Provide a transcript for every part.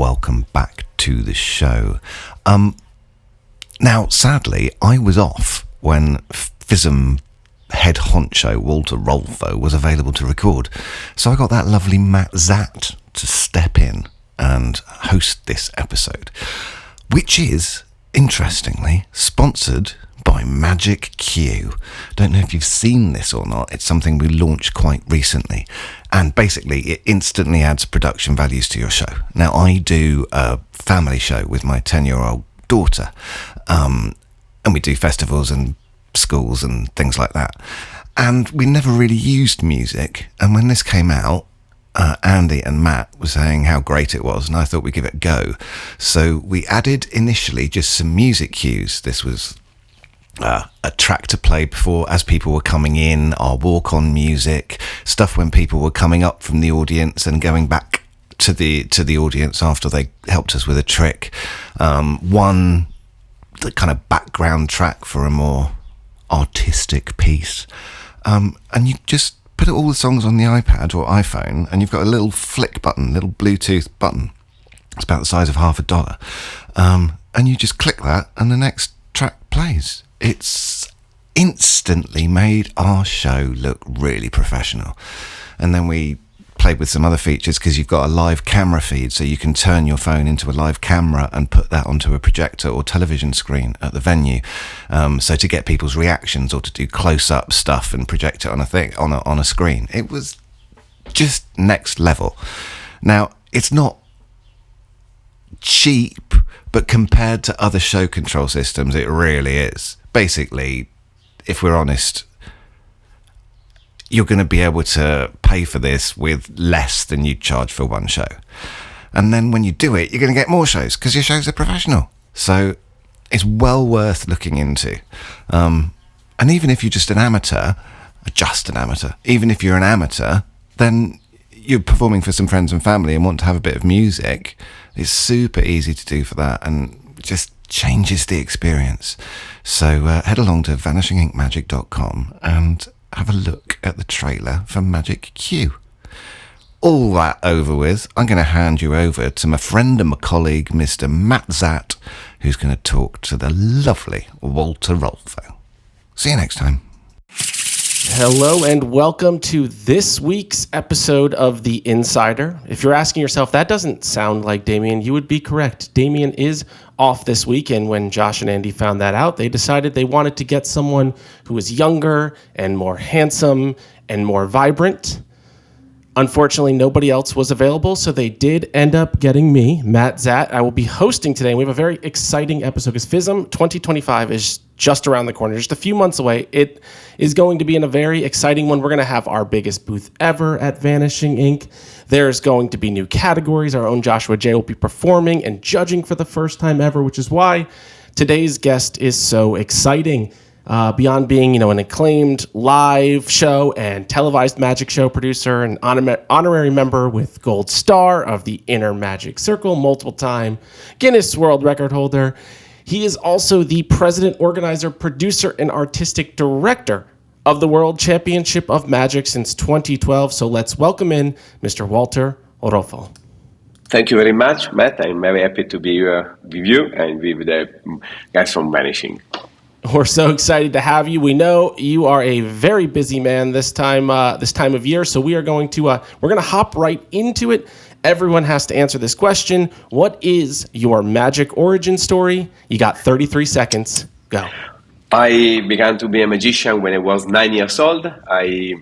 welcome back to the show. Now, sadly, I was off when FISM head honcho Walter Rolfo was available to record, so I got that lovely Matt Szat to step in and host this episode, which is, interestingly, sponsored by Magic Q. Don't know if you've seen this or not. It's something we launched quite recently, and basically it instantly adds production values to your show. Now, I do a family show with my 10-year-old daughter, and we do festivals and schools and things like that, and we never really used music. And when this came out, Andy and Matt were saying how great it was, and I thought we'd give it a go. So we added initially just some music cues. This was a track to play before as people were coming in, our walk-on music, stuff when people were coming up from the audience and going back to the audience after they helped us with a trick. The kind of background track for a more artistic piece. And you just put all the songs on the iPad or iPhone, and you've got a little flick button, little Bluetooth button. It's about the size of $50. And you just click that and the next track plays. It's instantly made our show look really professional. And then we played with some other features because you've got a live camera feed, so you can turn your phone into a live camera and put that onto a projector or television screen at the venue. So to get people's reactions or to do close-up stuff and project it on a screen. It was just next level. Now, it's not cheap, but compared to other show control systems, it really is. Basically, if we're honest, you're going to be able to pay for this with less than you charge for one show. And then when you do it, you're going to get more shows because your shows are professional. So it's well worth looking into. And even if you're just an amateur, even if you're an amateur, then you're performing for some friends and family and want to have a bit of music, it's super easy to do for that and just changes the experience. So head along to vanishinginkmagic.com and have a look at the trailer for Magic Q. All that over with, I'm going to hand you over to my friend and my colleague, Mr. Matt Szat, who's going to talk to the lovely Walter Rolfo. See you next time. Hello and welcome to this week's episode of The Insider. If you're asking yourself, that doesn't sound like Damien, you would be correct. Damien is off this week, and when Josh and Andy found that out, they decided they wanted to get someone who was younger and more handsome and more vibrant. Unfortunately, nobody else was available, so they did end up getting me, Matt Szat. I will be hosting today, and we have a very exciting episode because FISM 2025 is just around the corner, just a few months away. It is going to be a very exciting one. We're going to have our biggest booth ever at Vanishing Inc. There's going to be new categories. Our own Joshua J. will be performing and judging for the first time ever, which is why today's guest is so exciting. Beyond being, an acclaimed live show and televised magic show producer, an honorary member with Gold Star of the Inner Magic Circle, multiple-time Guinness World Record holder, he is also the president, organizer, producer, and artistic director of the World Championship of Magic since 2012. So let's welcome in Mr. Walter Rolfo. Thank you very much, Matt. I'm very happy to be here with you and with the guys from Vanishing. We're so excited to have you. We know you are a very busy man this time of year, so we are going to hop right into it. Everyone has to answer this question. What is your magic origin story? You got 33 seconds. Go. I began to be a magician when I was 9 years old. I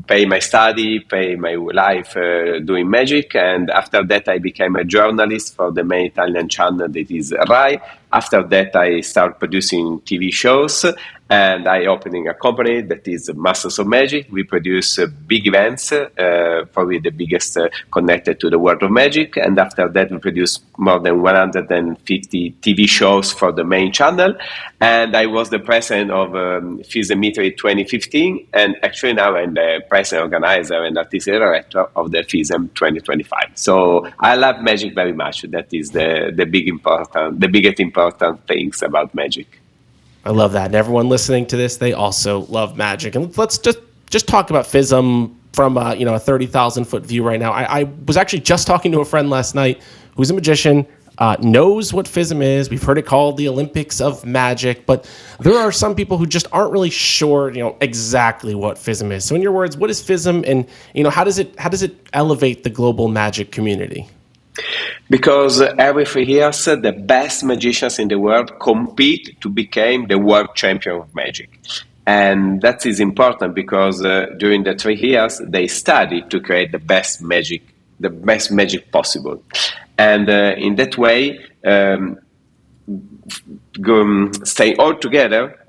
pay my study, pay my life doing magic, and after that I became a journalist for the main Italian channel that is Rai. After that I started producing TV shows, and I opening a company that is Masters of Magic. We produce big events, probably the biggest connected to the world of magic, and after that we produce more than 150 TV shows for the main channel, and I was the president of FISM Italy 2015, and actually now I'm the president, organizer, and artistic director of the FISM 2025. So I love magic very much. That is the biggest important things about magic. I love that. And everyone listening to this, they also love magic. And let's just talk about FISM from a 30,000 foot view right now. I was actually just talking to a friend last night who's a magician, knows what FISM is. We've heard it called the Olympics of Magic, but there are some people who just aren't really sure, exactly what FISM is. So in your words, what is FISM, and how does it elevate the global magic community? Because every 3 years, the best magicians in the world compete to become the world champion of magic. And that is important because during the 3 years, they study to create the best magic possible. And in that way, staying all together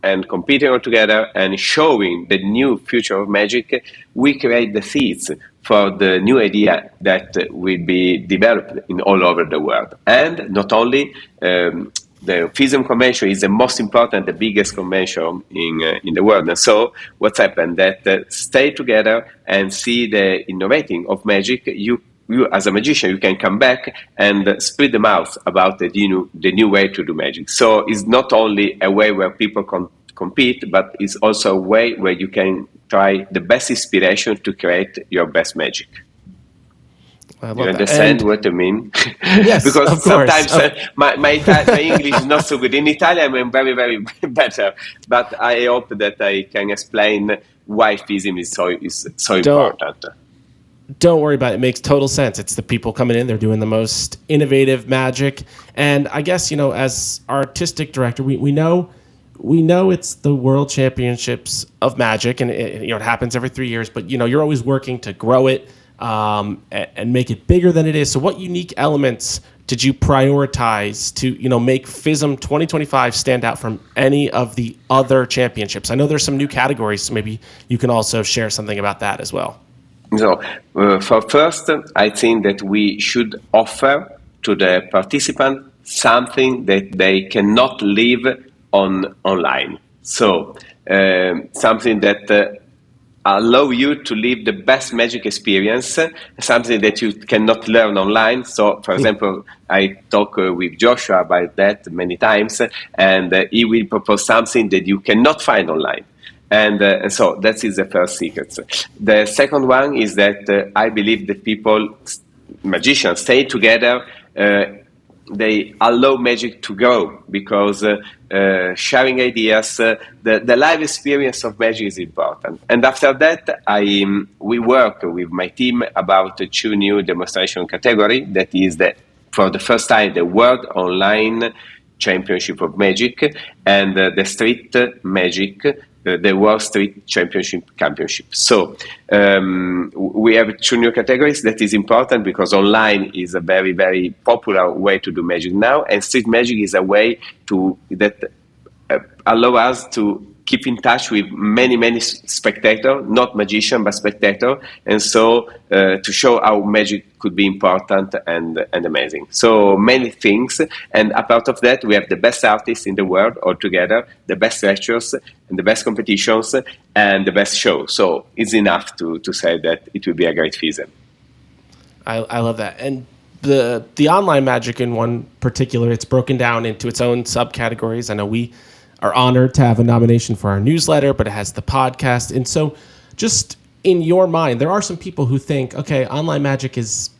and competing all together and showing the new future of magic, we create the seeds for the new idea that will be developed in all over the world. And not only the FISM convention is the most important, the biggest convention in the world. And so what's happened that stay together and see the innovating of magic, you as a magician, you can come back and spread the mouth about the new way to do magic. So it's not only a way where people compete, but it's also a way where you can try the best inspiration to create your best magic. I love you understand that. what I mean? Yes, because of course. sometimes my English is not so good. In Italian, I'm very, very better. But I hope that I can explain why FISM is so important. Don't worry about it. It makes total sense. It's the people coming in, they're doing the most innovative magic. And I guess, as artistic director, we know it's the World Championships of Magic, and it happens every 3 years, but you're always working to grow it and make it bigger than it is. So what unique elements did you prioritize to make FISM 2025 stand out from any of the other championships? I know there's some new categories, so maybe you can also share something about that as well. So, for first, I think that we should offer to the participant something that they cannot live online. So, something that allow you to live the best magic experience, something that you cannot learn online. So, for example, I talk with Joshua about that many times, and he will propose something that you cannot find online. And so that is the first secret. The second one is that I believe that magicians, stay together. They allow magic to grow because sharing ideas, the live experience of magic is important. And after that, we work with my team about 2 new demonstration category. That is for the first time, the World Online Championship of Magic and the Street Magic, the World Street Championship. So we have 2 new categories. That is important because online is a very, very popular way to do magic now, and street magic is a way that allow us to keep in touch with many, many spectators, not magicians, but spectators, and so to show how magic could be important and amazing. So many things, and apart of that, we have the best artists in the world all together, the best lectures, and the best competitions, and the best show. So it's enough to say that it will be a great FISM. I love that. And the online magic in one particular, it's broken down into its own subcategories. I know we are honored to have a nomination for our newsletter, but it has the podcast. And so just in your mind, there are some people who think, okay, online magic is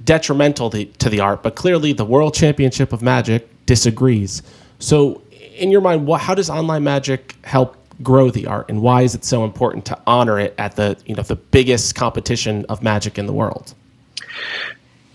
detrimental to the art, but clearly the World Championship of Magic disagrees. So in your mind, how does online magic help grow the art, and why is it so important to honor it at the biggest competition of magic in the world?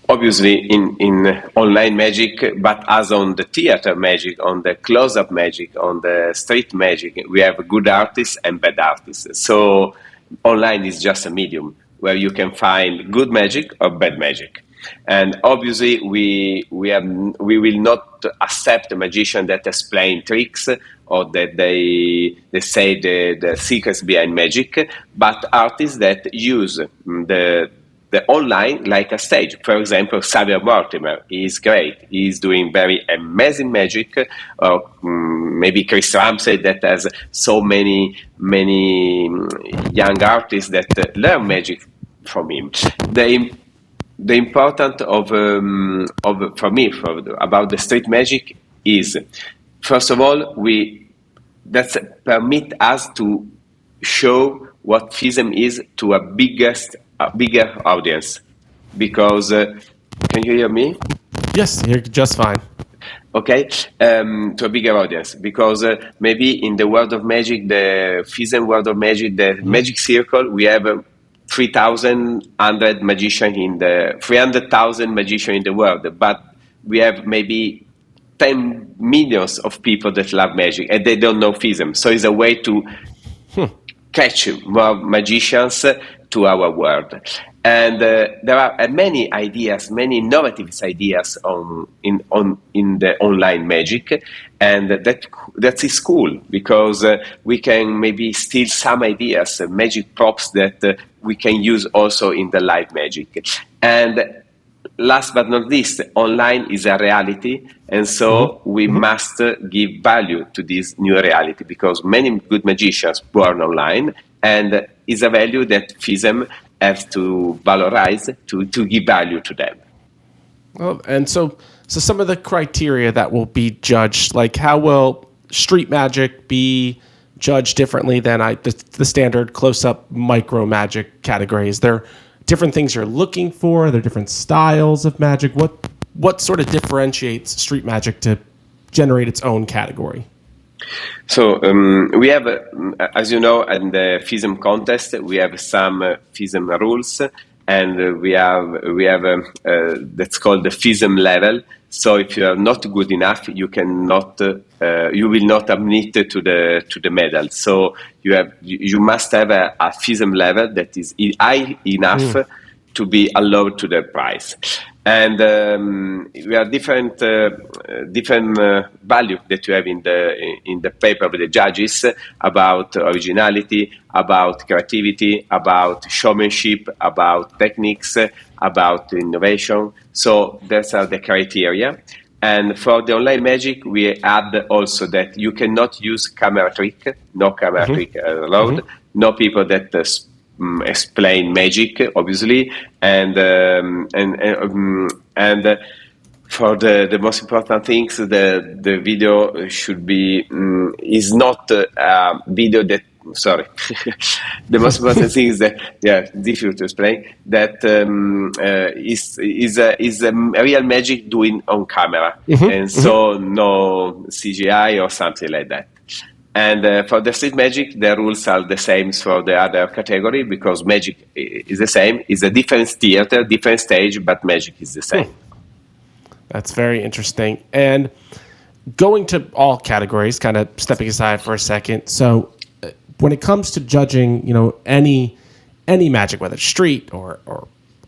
Obviously in online magic, but as on the theater magic, on the close-up magic, on the street magic, we have good artists and bad artists. So online is just a medium where you can find good magic or bad magic. And obviously we will not accept a magician that explain tricks or that they say the secrets behind magic, but artists that use the online like a stage. For example, Xavier Mortimer is great. He's doing very amazing magic. Maybe Chris Ramsey that has so many young artists that learn magic from him. The important for me about the street magic is, first of all, that permit us to show what FISM is to a bigger audience, because Can you hear me? Yes, you're just fine. Okay, to a bigger audience, because maybe in the world of magic, the FISM world of magic, the magic circle, we have 3,100 magicians in the 300,000 magicians in the world, but we have maybe 10 millions of people that love magic and they don't know FISM. So it's a way to catch more magicians to our world. And there are many ideas, many innovative ideas in the online magic, and that is cool because we can maybe steal some ideas, magic props that we can use also in the live magic. And last but not least, online is a reality, and so we must give value to this new reality because many good magicians born online, and is a value that FISM has to valorize to give value to them. Well, and so some of the criteria that will be judged, like how will street magic be judged differently than the standard close-up micro magic category? Is there different things you're looking for? Are there different styles of magic? What sort of differentiates street magic to generate its own category? So we have, as you know, in the FISM contest, we have some FISM rules, and we have that's called the FISM level. So if you are not good enough, you cannot, you will not admit to the medal. So you must have a FISM level that is high enough to be allowed to the prize. And we have different value that you have in the paper of the judges about originality, about creativity, about showmanship, about techniques, about innovation. So those are the criteria. And for the online magic, we add also that you cannot use camera trick, no camera trick allowed, no people that explain magic, obviously, and for the most important things, the video should be is not a video that. Sorry, the most important thing is that difficult to explain. That is a real magic doing on camera, and so no CGI or something like that. And for the street magic, the rules are the same for the other category because magic is the same. It's a different theater, different stage, but magic is the same. That's very interesting. And going to all categories, kind of stepping aside for a second. So when it comes to judging, any magic, whether it's street or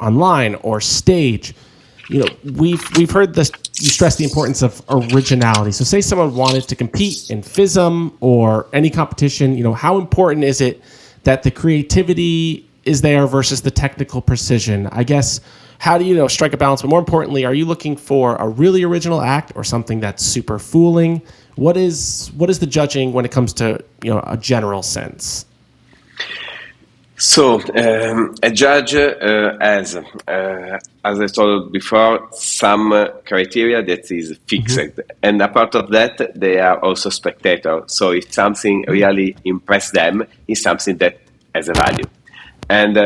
online or stage, we've heard this. You stress the importance of originality. So say someone wanted to compete in FISM or any competition, how important is it that the creativity is there versus the technical precision? I guess, how do you strike a balance? But more importantly, are you looking for a really original act or something that's super fooling? What is the judging when it comes to a general sense? So a judge has, as I told before, some criteria that is fixed, and a part of that they are also spectators. So if something really impress them, it's something that has a value. And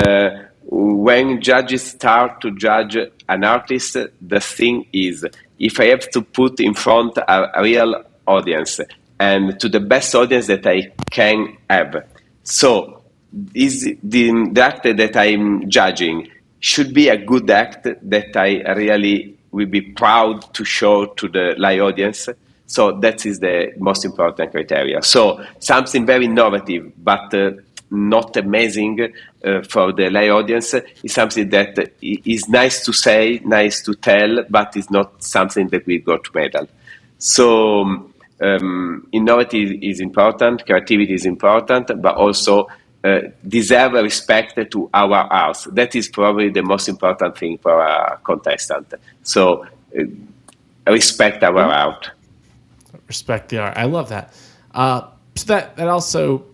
when judges start to judge an artist, the thing is, if I have to put in front a real audience and to the best audience that I can have, so is the act that I'm judging should be a good act that I really will be proud to show to the live audience. So that is the most important criteria. So something very innovative, but not amazing for the live audience is something that is nice to say, nice to tell, but is not something that we go to medal. So innovative is important, creativity is important, but also deserve respect to our art. That is probably the most important thing for a contestant. So respect our art. Respect the art. I love that. So that also,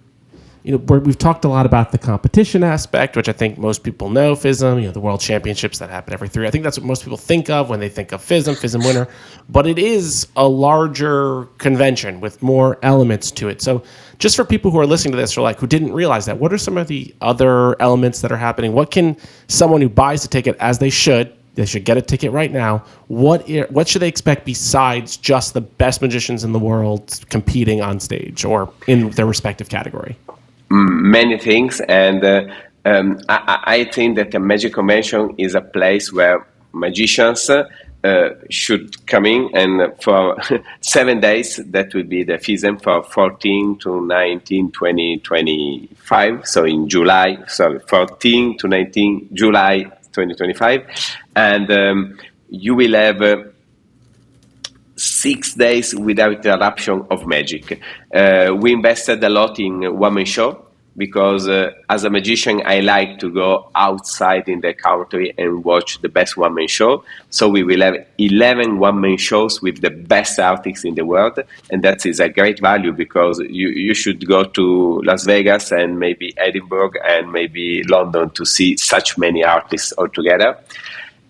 we've talked a lot about the competition aspect, which I think most people know FISM, the world championships that happen every 3 years. I think that's what most people think of when they think of FISM winner. But it is a larger convention with more elements to it. So just for people who are listening to this or who didn't realize that, what are some of the other elements that are happening? What can someone who buys the ticket, as they should, They should get a ticket right now. What should they expect besides just the best magicians in the world competing on stage or in their respective category? Many things, and I think that a magic convention is a place where magicians should come in, and for 7 days, that will be the FISM for 14 to 19, 2025. So in July, 14 to 19 July 2025, and you will have 6 days without interruption of magic. We invested a lot in one-man show because as a magician, I like to go outside in the country and watch the best one-man show. So we will have 11 one-man shows with the best artists in the world. And that is a great value because you should go to Las Vegas and maybe Edinburgh and maybe London to see such many artists all together.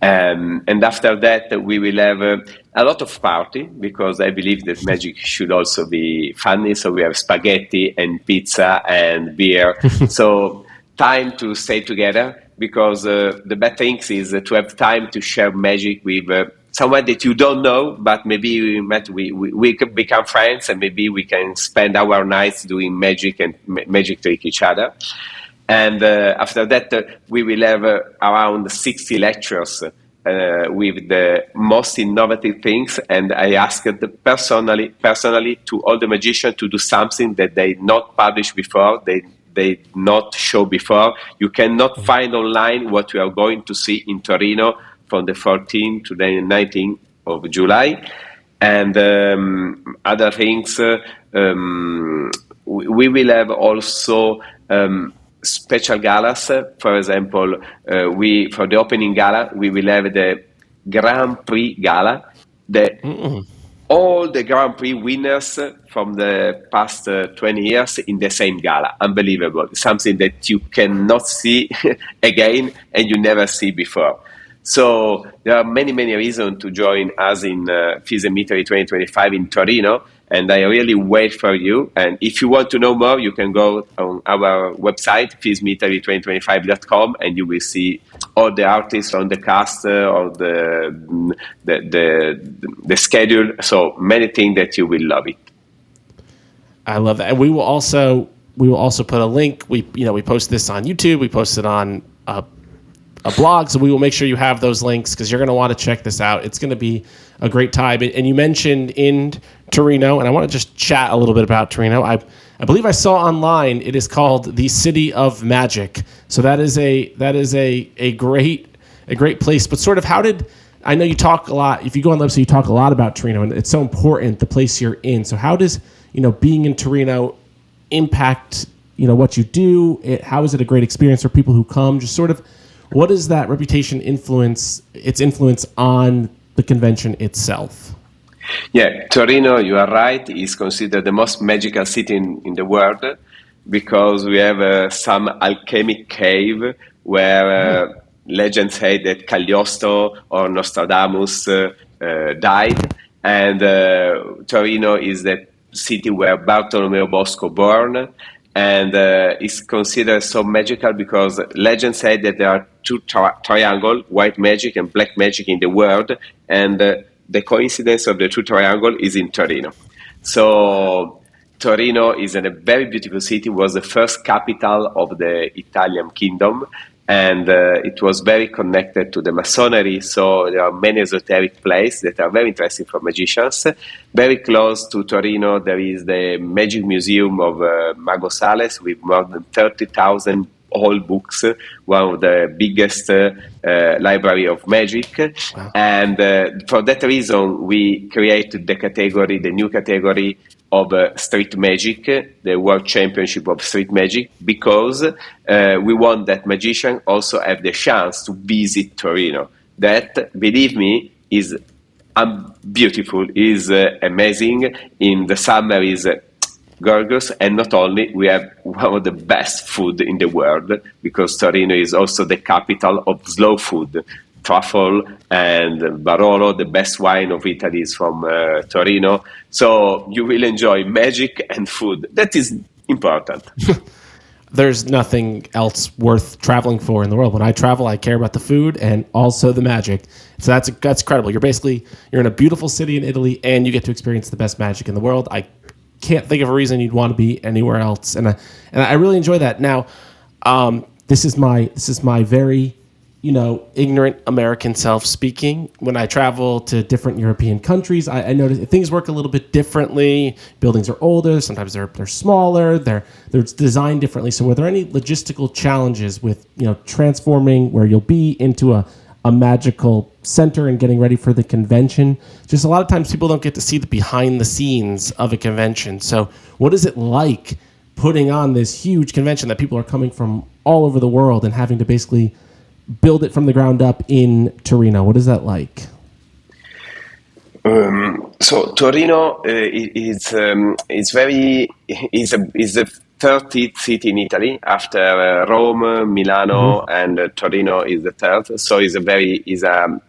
And after that, we will have a lot of party because I believe that magic should also be funny. So we have spaghetti and pizza and beer. So time to stay together because the bad thing is to have time to share magic with someone that you don't know, but maybe we can become friends and maybe we can spend our nights doing magic and magic trick each other. And after that, we will have around 60 lectures with the most innovative things. And I asked personally to all the magicians to do something that they not published before, they not show before. You cannot find online what we are going to see in Torino from the 14th to the 19th of July. And other things, we will have also special galas. For example, for the opening gala, we will have the Grand Prix Gala. All the Grand Prix winners from the past 20 years in the same gala. Unbelievable. Something that you cannot see again and you never see before. So there are many, many reasons to join us in FISM Italy 2025 in Torino. And I really wait for you. And if you want to know more, you can go on our website, fismitaly2025.com, and you will see all the artists on the cast, or the schedule. So many things that you will love it. I love that. And we will also put a link. We post this on YouTube. We post it on a blog. So we will make sure you have those links because you're going to want to check this out. It's going to be a great time. And you mentioned in Torino, and I want to just chat a little bit about Torino. I believe I saw online it is called the City of Magic. So that is a great place. But sort of I know you talk a lot. If you go on the website, you talk a lot about Torino, and it's so important the place you're in. So how does being in Torino impact what you do? How is it a great experience for people who come? Just sort of what does that reputation influence on the convention itself? Yeah, Torino, you are right, is considered the most magical city in the world because we have some alchemic cave where legends say that Cagliostro or Nostradamus died. And Torino is the city where Bartolomeo Bosco born. And it's considered so magical because legends say that there are two triangles, white magic and black magic in the world, and the coincidence of the two triangles is in Torino. So Torino is a very beautiful city, was the first capital of the Italian kingdom, and it was very connected to the Masonry, so there are many esoteric places that are very interesting for magicians. Very close to Torino, there is the Magic Museum of Mago Sales with more than 30,000 old books, one of the biggest library of magic. Wow. And for that reason, we created the new category of street magic, the World Championship of Street Magic, because we want that magicians also have the chance to visit Torino. That, believe me, is beautiful, is amazing. In the summer is gorgeous, and not only, we have one of the best food in the world, because Torino is also the capital of slow food. Truffle and Barolo, the best wine of Italy, is from Torino. So you will enjoy magic and food. That is important. there's nothing else worth traveling for in the world. When I travel, I care about the food and also the magic. So that's incredible. You're in a beautiful city in Italy, and you get to experience the best magic in the world. I can't think of a reason you'd want to be anywhere else, and I really enjoy that. Now, this is my very ignorant American self speaking. When I travel to different European countries, I notice things work a little bit differently. Buildings are older. Sometimes they're smaller. They're designed differently. So were there any logistical challenges with transforming where you'll be into a magical center and getting ready for the convention? Just a lot of times people don't get to see the behind the scenes of a convention. So what is it like putting on this huge convention that people are coming from all over the world and having to basically build it from the ground up in Torino? What is that like? So Torino is the 30th city in Italy after Rome, Milano, and Torino is the third. So it's a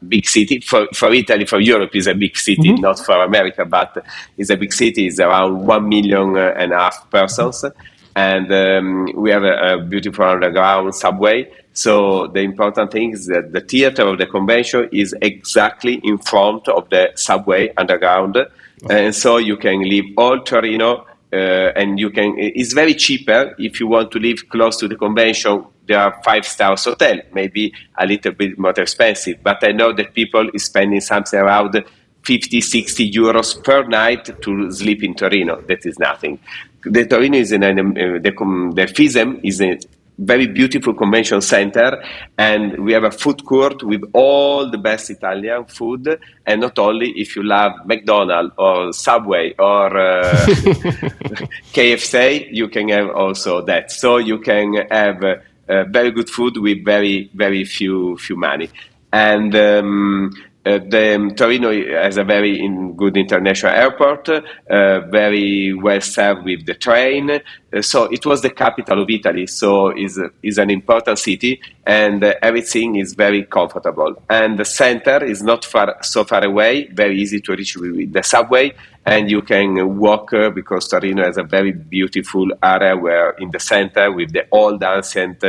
big city for Italy. For Europe, is a big city, not for America, but it's a big city. It's around 1.5 million persons, and we have a beautiful underground subway. So the important thing is that the theater of the convention is exactly in front of the subway underground, and so you can leave all Torino, and it's very cheaper if you want to live close to the convention. There are 5-star hotels, maybe a little bit more expensive, but I know that people is spending something around 50-60 euros per night to sleep in Torino. That is nothing. The Torino is the FISM is a very beautiful convention center, and we have a food court with all the best Italian food. And not only if you love McDonald's or Subway or KFC, you can have also that. So you can have very good food with very, very few money. And the Torino has a very good international airport, very well served with the train. So it was the capital of Italy, so is an important city, and everything is very comfortable. And the center is not so far away, very easy to reach with the subway, and you can walk because Torino has a very beautiful area where in the center with the old ancient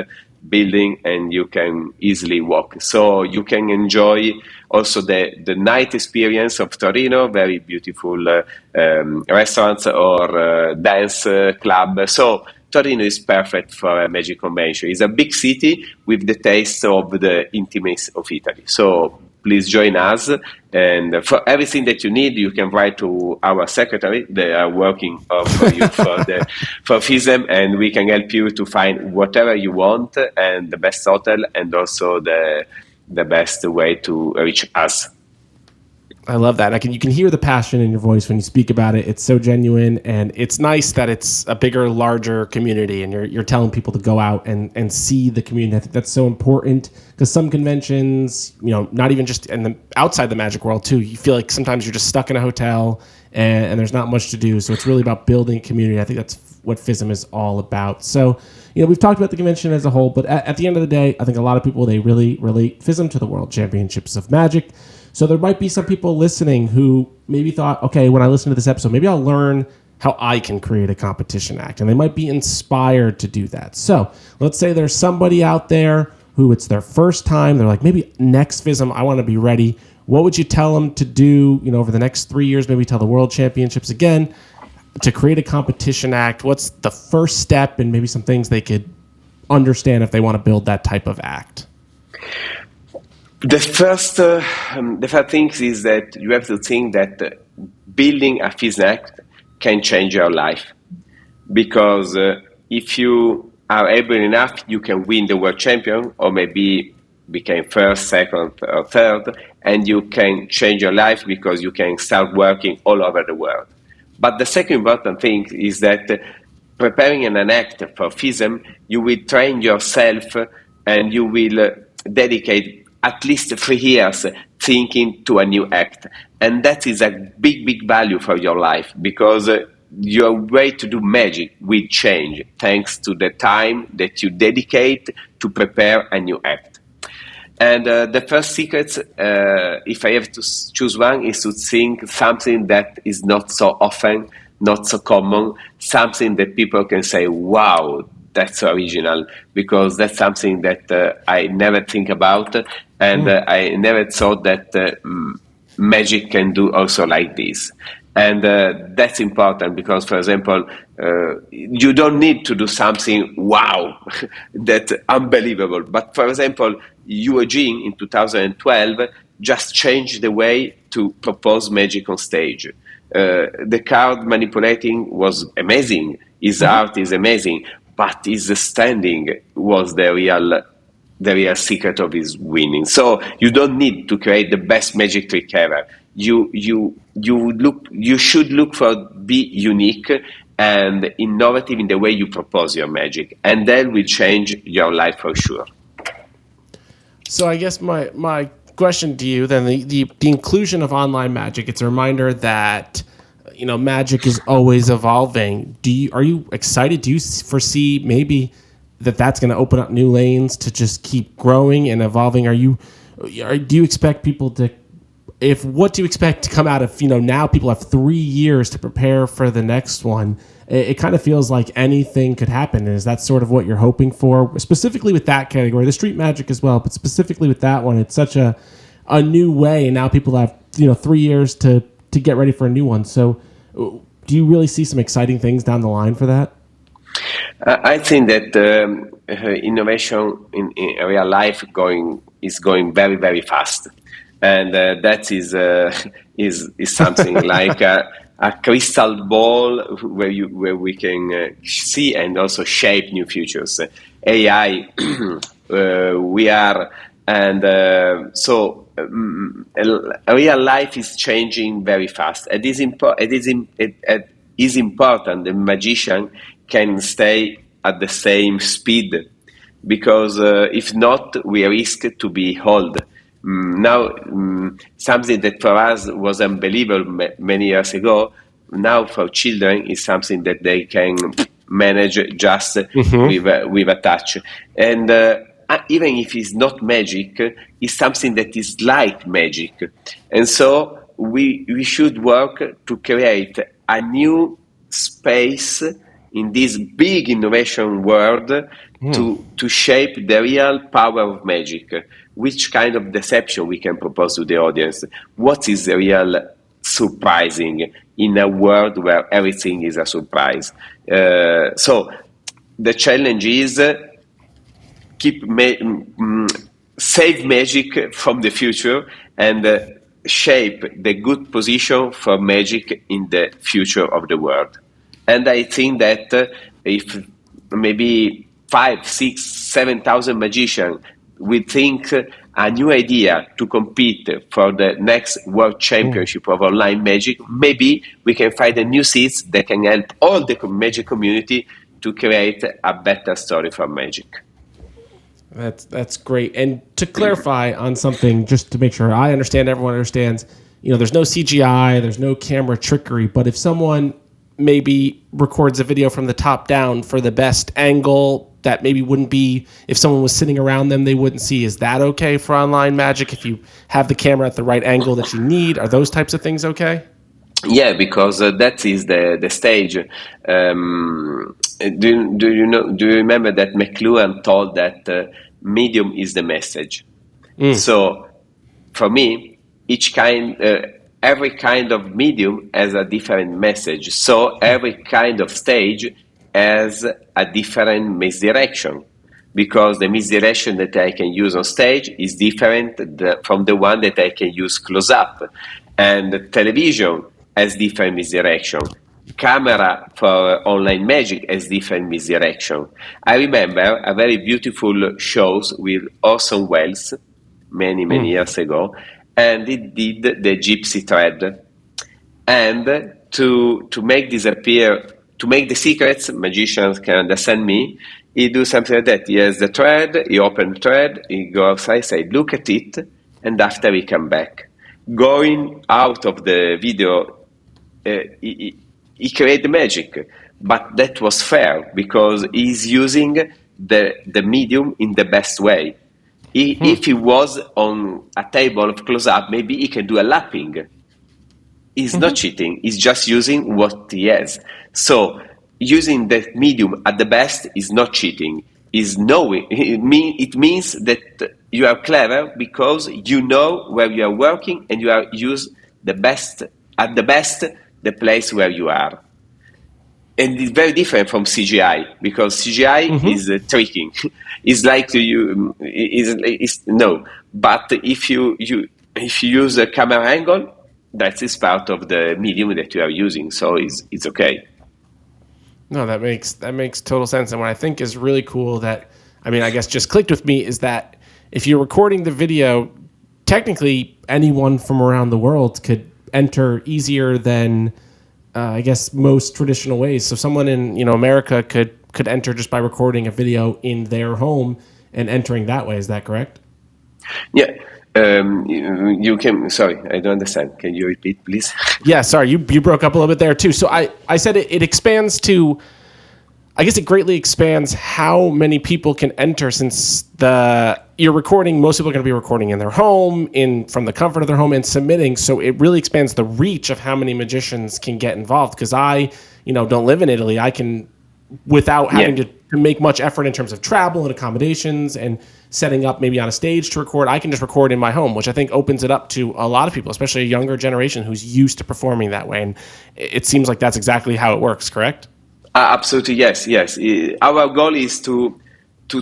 building, and you can easily walk. So you can enjoy also the night experience of Torino, very beautiful restaurants or dance club. So Torino is perfect for a magic convention. It's a big city with the taste of the intimacy of Italy. So please join us. And for everything that you need, you can write to our secretary. They are working for you for FISM, and we can help you to find whatever you want and the best hotel, and also the best way to reach us. I love that. You can hear the passion in your voice when you speak about it. It's so genuine, and it's nice that it's a bigger, larger community, and you're telling people to go out and see the community. I think that's so important, because some conventions, not even just outside the magic world too, you feel like sometimes you're just stuck in a hotel and there's not much to do. So it's really about building a community. I think that's what FISM is all about. So, we've talked about the convention as a whole, but at the end of the day, I think a lot of people, they really relate FISM to the World Championships of Magic. So there might be some people listening who maybe thought, okay, when I listen to this episode, maybe I'll learn how I can create a competition act. And they might be inspired to do that. So let's say there's somebody out there who it's their first time. They're like, maybe next FISM, I want to be ready. What would you tell them to do, over the next 3 years, maybe till the World Championships again, to create a competition act? What's the first step, and maybe some things they could understand if they want to build that type of act? The first thing is that you have to think that building a FISM act can change your life, because if you are able enough, you can win the world champion, or maybe become first, second, or third, and you can change your life because you can start working all over the world. But the second important thing is that preparing an act for FISM, you will train yourself, and you will dedicate at least 3 years thinking to a new act. And that is a big, big value for your life, because your way to do magic will change thanks to the time that you dedicate to prepare a new act. And the first secret, if I have to choose one, is to think something that is not so often, not so common, something that people can say, wow, that's original, because that's something that I never think about, and I never thought that magic can do also like this. And that's important because, for example, you don't need to do something wow, that unbelievable. But for example, Eugene in 2012 just changed the way to propose magic on stage. The card manipulating was amazing. His art is amazing, but his standing was the real secret of his winning. So you don't need to create the best magic trick ever. You should look for be unique and innovative in the way you propose your magic, and that will change your life for sure. So I guess my question to you then, the inclusion of online magic, it's a reminder that magic is always evolving. Are you excited? Do you foresee maybe that's going to open up new lanes to just keep growing and evolving? Do you expect people to what do you expect to come out of, now people have 3 years to prepare for the next one? It kind of feels like anything could happen. Is that sort of what you're hoping for, specifically with that category, the street magic as well, but specifically with that one? It's such a new way, and now people have 3 years to get ready for a new one. So do you really see some exciting things down the line for that? I think that innovation in real life is going very, very fast, and that is something like a crystal ball where we can see and also shape new futures. AI, VR, and so real life is changing very fast. It is important the magician can stay at the same speed, because if not, we risk to be old. Now, something that for us was unbelievable many years ago, now for children is something that they can manage just with a touch. And even if it's not magic, it's something that is like magic. And so we should work to create a new space in this big innovation world to shape the real power of magic. Which kind of deception we can propose to the audience? What is the real surprising in a world where everything is a surprise? So the challenge is save magic from the future and shape the good position for magic in the future of the world. And I think that if maybe 5, 6, 7,000 magicians will think a new idea to compete for the next World Championship of Online Magic, maybe we can find a new seeds that can help all the magic community to create a better story for magic. That's great. And to clarify on something, just to make sure I understand, everyone understands, there's no CGI, there's no camera trickery, but if someone maybe records a video from the top down for the best angle that maybe wouldn't be, if someone was sitting around them, they wouldn't see, is that okay for online magic? If you have the camera at the right angle that you need, are those types of things okay? Yeah, because that is the stage. Do you remember that McLuhan told that medium is the message? So for me, every kind of medium has a different message. So every kind of stage has a different misdirection, because the misdirection that I can use on stage is different from the one that I can use close up. And television has different misdirection. Camera for online magic has different misdirection. I remember a very beautiful shows with Orson Welles many years ago, and it did the gypsy thread. And to make the secrets, magicians can understand me, he do something like that. He has the thread, he open the thread, he go outside, say, look at it, and after he come back. Going out of the video, he created the magic. But that was fair, because he's using the medium in the best way. If he was on a table of close-up, maybe he can do a lapping. He's not cheating. He's just using what he has. So using that medium at the best is not cheating. Is knowing it means that you are clever because you know where you are working and you are use the best at the best the place where you are. And it's very different from CGI because CGI is tricking. It's like you is no. But if you use a camera angle, that is part of the medium that you are using, so it's okay. No, that makes total sense. And what I think is really cool that, I mean, I guess just clicked with me is that if you're recording the video, technically anyone from around the world could enter easier than I guess most traditional ways. So someone in America could enter just by recording a video in their home and entering that way. Is that correct? Yeah. You can. Sorry, I don't understand. Can you repeat, please? Yeah, sorry, you broke up a little bit there too. So I said it expands to, I guess it greatly expands how many people can enter, since you're recording. Most people are going to be recording in their home, from the comfort of their home, and submitting. So it really expands the reach of how many magicians can get involved. Because I, don't live in Italy, I can, without having to make much effort in terms of travel and accommodations and setting up maybe on a stage to record, I can just record in my home, which I think opens it up to a lot of people, especially a younger generation who's used to performing that way. And it seems like that's exactly how it works, correct? Absolutely, yes. Our goal is to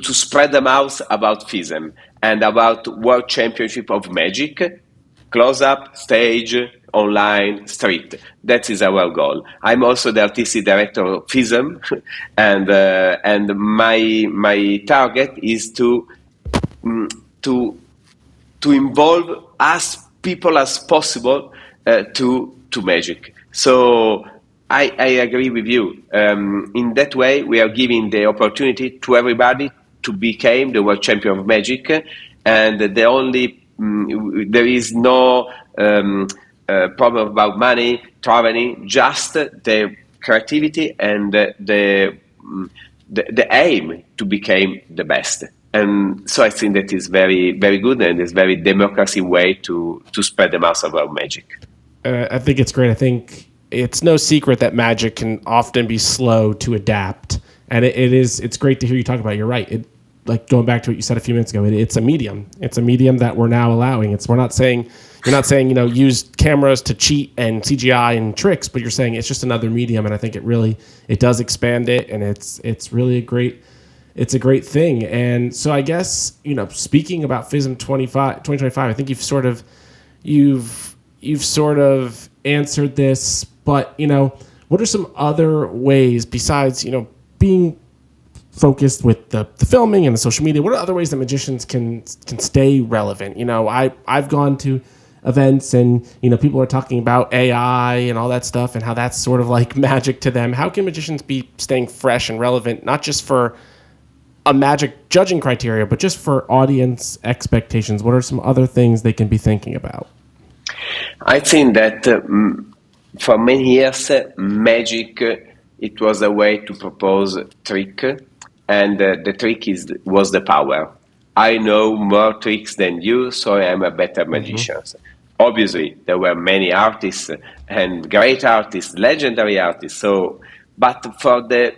spread the mouth about FISM and about World Championship of Magic, close up, stage, online, street. That is our goal. I'm also the artistic director of FISM, and my target is to involve as people as possible to magic. So I agree with you. In that way, we are giving the opportunity to everybody to become the world champion of magic, and there is no problem about money, traveling, just the creativity and the aim to become the best. And so I think that is very, very good, and it's very democracy way to spread the mouth about magic. I think it's great. I think it's no secret that magic can often be slow to adapt, and it's great to hear you talk about it. You're right. Like going back to what you said a few minutes ago, it's a medium. It's a medium that we're now allowing. You're not saying use cameras to cheat and CGI and tricks, but you're saying it's just another medium, and I think it does expand it, and it's really a great thing. And so I guess, speaking about FISM 2025, I think you've sort of answered this, but, what are some other ways besides, being focused with the filming and the social media? What are other ways that magicians can stay relevant? I've gone to events and, people are talking about AI and all that stuff and how that's sort of like magic to them. How can magicians be staying fresh and relevant, not just for a magic judging criteria, but just for audience expectations? What are some other things they can be thinking about? I think that for many years, magic, it was a way to propose a trick, and the trick was the power. I know more tricks than you, so I am a better magician. Obviously, there were many artists and great artists, legendary artists. But for the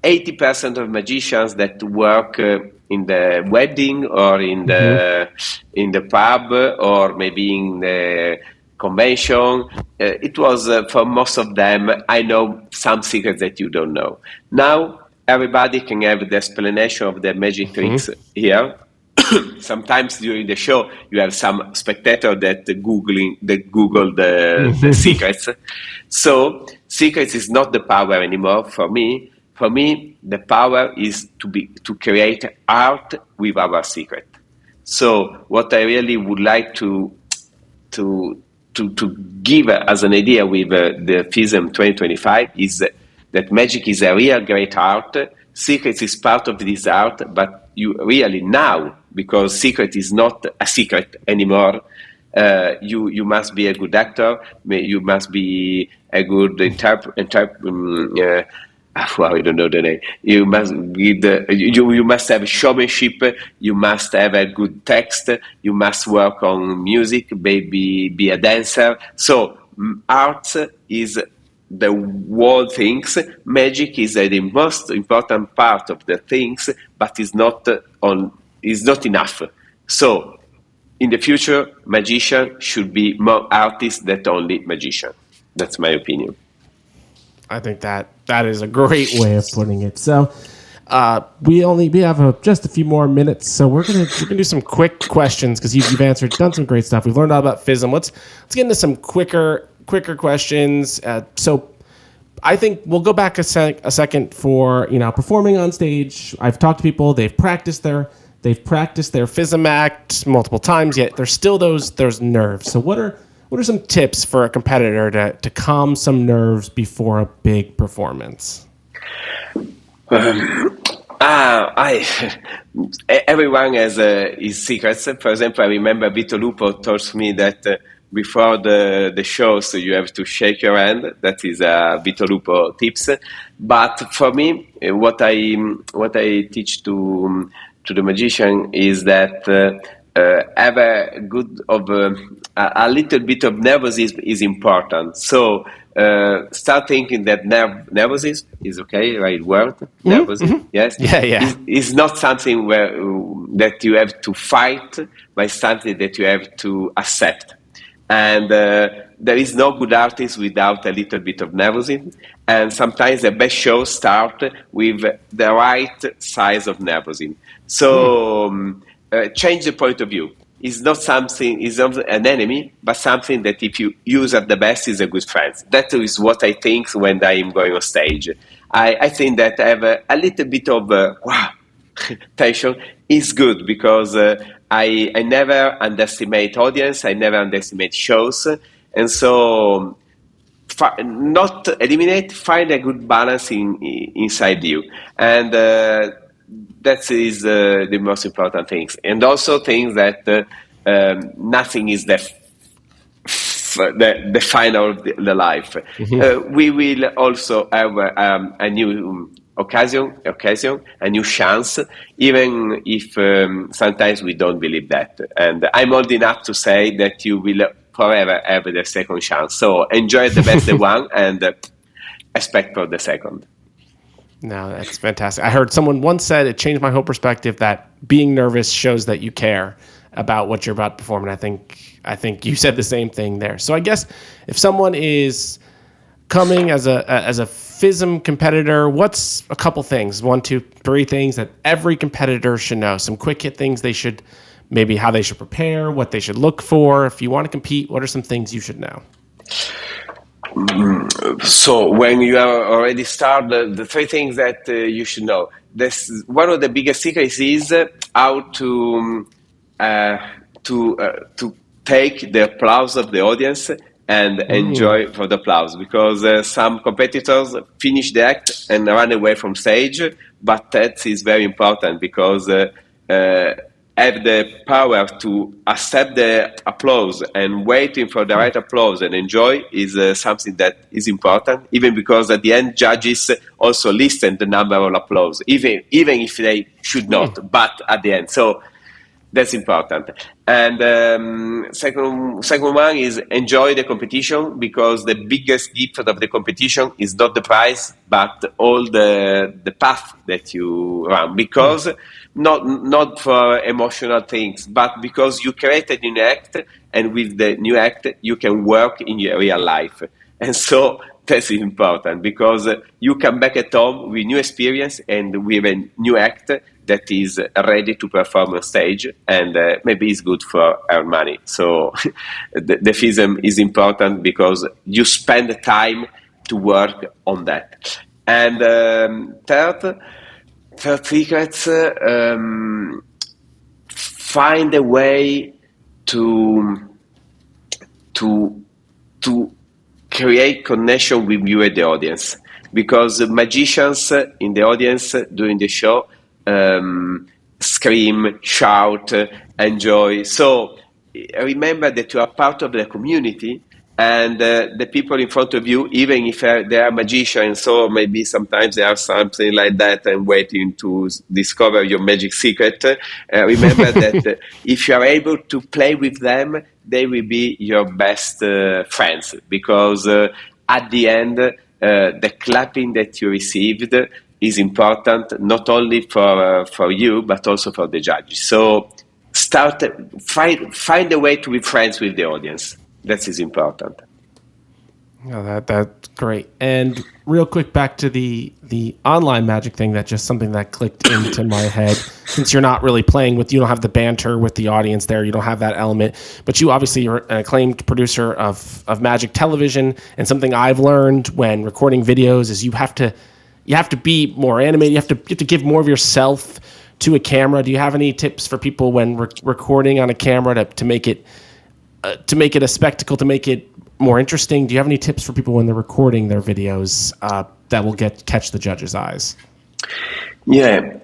80% of magicians that work in the wedding or in the pub or maybe in the convention, it was for most of them, I know some secrets that you don't know. Now everybody can have the explanation of the magic tricks here. Sometimes during the show you have some spectator that Google the secrets. So secrets is not the power anymore for me. For me, the power is to create art with our secret. So what I really would like to give as an idea with the FISM 2025 is that magic is a real great art. Secrets is part of this art, but you really now, because secret is not a secret anymore, you must be a good actor, you must be a good I don't know the name. You must you must have showmanship. You must have a good text. You must work on music. Maybe be a dancer. So art is the world thinks. Magic is the most important part of the things, but is not enough. So, in the future, magician should be more artist than only magician. That's my opinion. I think that is a great way of putting it. So we have just a few more minutes, so we're gonna do some quick questions because you've done some great stuff. We've learned all about FISM. Let's get into some quicker questions. So I think we'll go back a second for performing on stage. I've talked to people; they've practiced their FISM act multiple times, yet there's still those nerves. So what are some tips for a competitor to calm some nerves before a big performance? Everyone has his secrets. For example, I remember Vito Lupo told me that before the shows you have to shake your hand. That is Vito Lupo tips. But for me, what I teach to the magician is that have a little bit of nervousness is important. So start thinking that nervousness is okay, right word? Nervousness, yes? Yeah. Is not something that you have to fight, but something that you have to accept. And there is no good artist without a little bit of nervousness. And sometimes the best shows start with the right size of nervousness. So change the point of view. It's not an enemy, but something that if you use at the best is a good friend. That is what I think when I'm going on stage. I think that I have a little bit of tension is good because I never underestimate audience, I never underestimate shows, and so not eliminate, find a good balance inside you, and that is the most important things. And also things that nothing is the final of the life. We will also have a new occasion, a new chance, even if sometimes we don't believe that. And I'm old enough to say that you will forever have the second chance. So enjoy the best one and expect for the second. No, that's fantastic. I heard someone once said it changed my whole perspective that being nervous shows that you care about what you're about to perform. And I think you said the same thing there. So I guess if someone is coming as a FISM competitor, what's a couple things, 1, 2, 3 things that every competitor should know? Some quick hit things they should, maybe how they should prepare, what they should look for. If you want to compete, what are some things you should know? So when you are already started, the 3 things that you should know. One of the biggest secrets is how to take the applause of the audience and enjoy for the applause, because some competitors finish the act and run away from stage, but that is very important because have the power to accept the applause and waiting for the right applause and enjoy is something that is important, even because at the end judges also listen the number of applause, even if they should not, but at the end. So that's important. And second one is enjoy the competition, because the biggest gift of the competition is not the prize, but all the path that you run. Because not for emotional things, but because you created a new act, and with the new act you can work in your real life. And so that's important, because you come back at home with new experience and with a new act that is ready to perform on stage, and maybe it's good for earn money. So the FISM is important because you spend time to work on that. And third secrets, find a way to create connection with you and the audience, because magicians in the audience during the show scream, shout, enjoy. So remember that you are part of the community, and the people in front of you, even if they are magicians, so maybe sometimes they are something like that and waiting to discover your magic secret, remember that if you are able to play with them, they will be your best friends, because at the end, the clapping that you received is important not only for you but also for the judges. So find a way to be friends with the audience. That is important. Oh, that's great. And real quick, back to the online magic thing. That's just something that clicked into my head. Since you're not really playing you don't have the banter with the audience there. You don't have that element. But you obviously are an acclaimed producer of magic television. And something I've learned when recording videos is you have to be more animated. You have to give more of yourself to a camera. Do you have any tips for people when recording on a camera to make it a spectacle, to make it more interesting? Do you have any tips for people when they're recording their videos that will catch the judges' eyes? Yeah,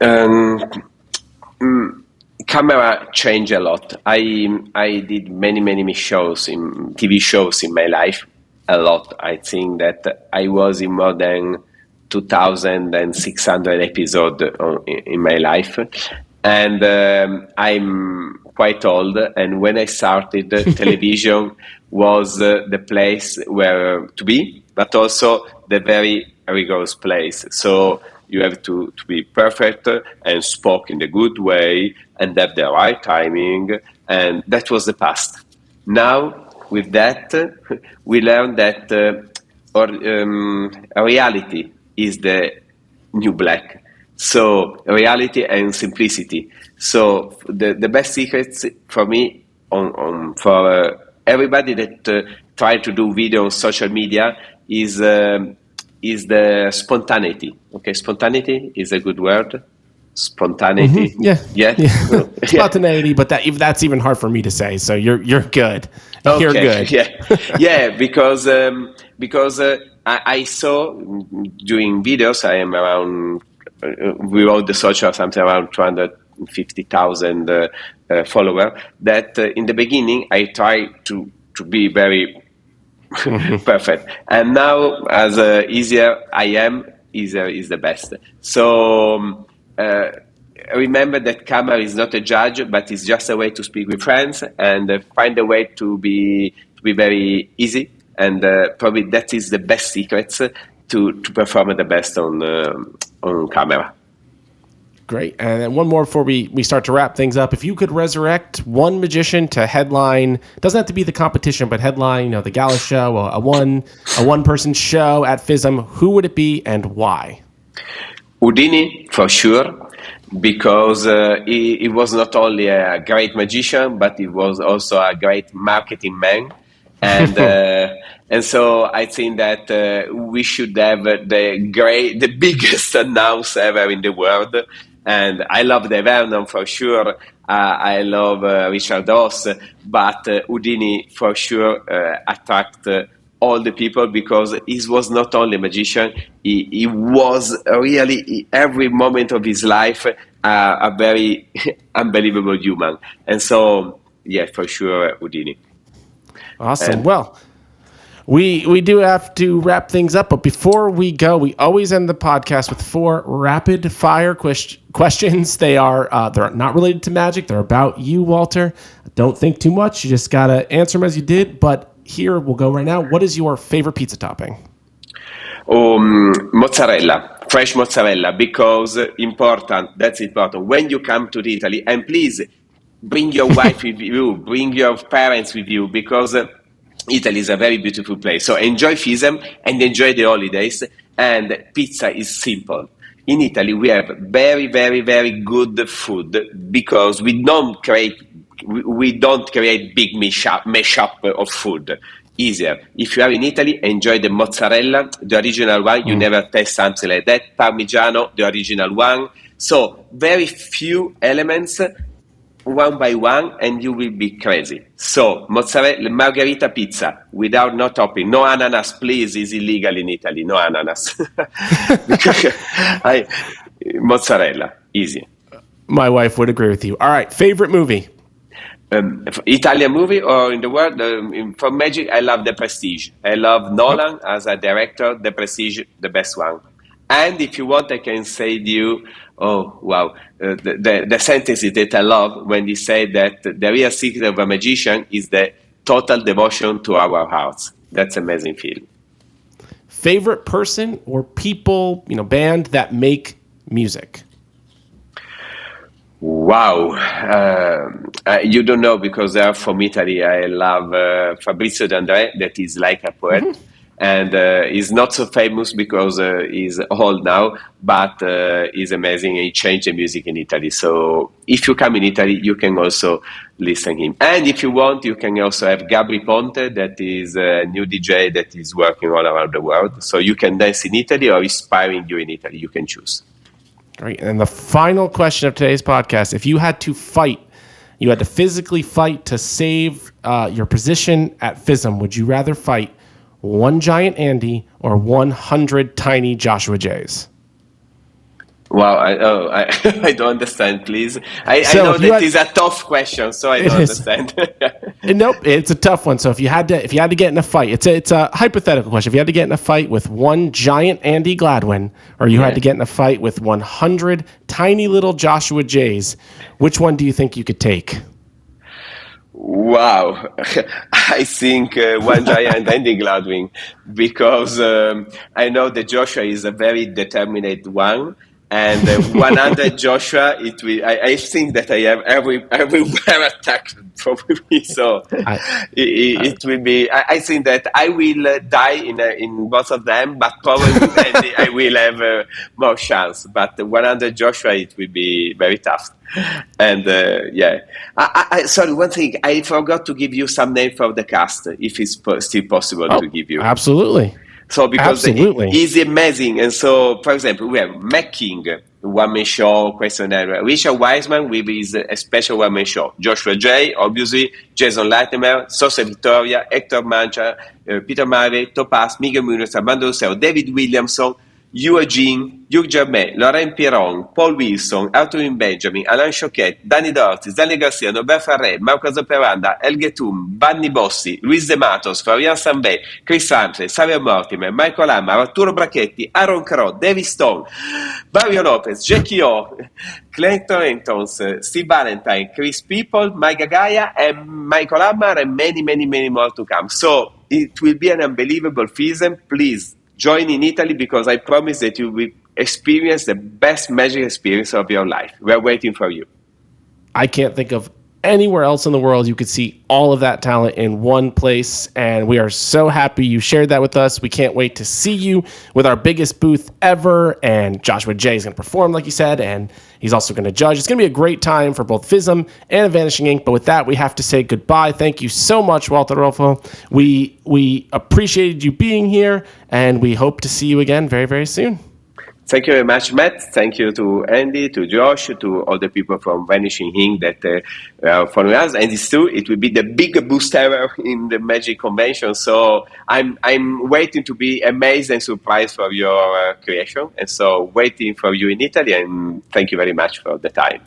camera changed a lot. I did many shows in TV shows in my life. A lot. I think that I was in more than 2,600 episodes in my life, and I'm quite old. And when I started, television was the place where to be, but also the very rigorous place. So you have to be perfect and spoke in a good way and have the right timing. And that was the past. Now, with that, we learn that reality is the new black. So reality and simplicity. So the best secrets for me for everybody that try to do video on social media is the spontaneity. Okay, spontaneity is a good word. Spontaneity. Mm-hmm. Yeah. Spontaneity, but that's even hard for me to say. So you're good. Okay. You're good. Yeah, because I saw doing videos. I am around without the social something around 250,000 followers. That in the beginning I tried to be very perfect, and now as easier I am, easier is the best. So remember that camera is not a judge, but it's just a way to speak with friends and find a way to be very easy. And probably that is the best secrets to perform the best on camera. Great. And then one more before we start to wrap things up. If you could resurrect one magician to headline, doesn't have to be the competition, but headline, the gala show, a one person show at FISM, who would it be and why? Houdini, for sure, because he was not only a great magician, but he was also a great marketing man. And so I think that we should have the biggest announce ever in the world. And I love the Vernon for sure. I love Richard Ross, but Houdini for sure attract all the people because he was not only a magician, he was really every moment of his life a very unbelievable human. And so, yeah, for sure, Houdini. Awesome. Well, we do have to wrap things up, but before we go, we always end the podcast with 4 rapid fire questions. They're not related to magic. They're about you, Walter. Don't think too much. You just got to answer them as you did. But here, we'll go right now. What is your favorite pizza topping? Mozzarella, fresh mozzarella, because that's important. When you come to Italy, and please bring your wife with you, bring your parents with you, because Italy is a very beautiful place. So enjoy FISM and enjoy the holidays. And pizza is simple. In Italy, we have very, very, very good food because we don't create big mashup of food. Easier. If you are in Italy, enjoy the mozzarella, the original one. You never taste something like that. Parmigiano, the original one. So very few elements, one by one, and you will be crazy. So mozzarella, margherita pizza without no topping, no ananas, please. Is illegal in Italy. No ananas. Mozzarella, easy. My wife would agree with you. All right, favorite movie. Italian movie or in the world? For magic, I love The Prestige. I love Nolan as a director. The Prestige, the best one. And if you want, I can say to you, oh, wow, the sentence that I love when he said that the real secret of a magician is the total devotion to our hearts. That's an amazing feeling. favorite person or people, band that make music? Wow. You don't know because they are from Italy. I love Fabrizio D'André, that is like a poet. Mm-hmm. And he's not so famous because he's old now, but he's amazing. He changed the music in Italy. So if you come in Italy, you can also listen to him. And if you want, you can also have Gabri Ponte, that is a new DJ that is working all around the world. So you can dance in Italy or inspiring you in Italy. You can choose. Great. And the final question of today's podcast, if you had to fight, you had to physically fight to save your position at FISM, would you rather fight one giant Andy or 100 tiny Joshua Jays? Wow, I don't understand, please. I know that is a tough question, so I don't understand. Nope, it's a tough one. So if you had to get in a fight, it's a hypothetical question. If you had to get in a fight with one giant Andy Gladwin, or you had to get in a fight with 100 tiny little Joshua Jays, which one do you think you could take? Wow, I think one giant Andy Gladwin, because I know that Joshua is a very determined one. And 100 Joshua, it will. I think that I have everywhere attacked probably. So it will be. I think that I will die in both of them, but probably I will have more chance. But 100 Joshua, it will be very tough. And sorry, one thing I forgot to give you some name for the cast, if it's still possible to give you. Absolutely. So because he's amazing. And so, for example, we have Mac King, one-man show, questionnaire. Richard Wiseman with his special one-man show. Joshua J, obviously, Jason Latimer, Sosa Victoria, Hector Mancha, Peter Murray, Topaz, Miguel Munoz, Armando Lucero, David Williamson, Eugene, Hugh Germain, Laurent Piron, Paul Wilson, Arthur Benjamin, Alain Choquette, Danny Dortis, Danny Garcia, Norbert Farré, Marco Zoperanda, El Getum, Bunny Bossi, Luis De Matos, Florian Sambé, Chris Huntley, Xavier Mortimer, Michael Hammer, Arturo Brachetti, Aaron Crow, David Stone, Mario Lopez, Jackie O, Clayton Antons, Steve Valentine, Chris People, Mike Gagaya, and Michael Hammer, and many, many, many more to come. So it will be an unbelievable FISM. Please join in Italy, because I promise that you will experience the best magic experience of your life. We're waiting for you. I can't think of anywhere else in the world you could see all of that talent in one place, and we are so happy you shared that with us. We can't wait to see you with our biggest booth ever, and Joshua J is going to perform, like you said, and he's also going to judge. It's going to be a great time for both FISM and Vanishing Inc., but with that, we have to say goodbye. Thank you so much, Walter Rolfo. We appreciated you being here, and we hope to see you again very, very soon. Thank you very much, Matt. Thank you to Andy, to Josh, to all the people from Vanishing Inc. that are following us. And it's true, it will be the biggest boost ever in the Magic Convention. So I'm waiting to be amazed and surprised for your creation. And so waiting for you in Italy. And thank you very much for the time.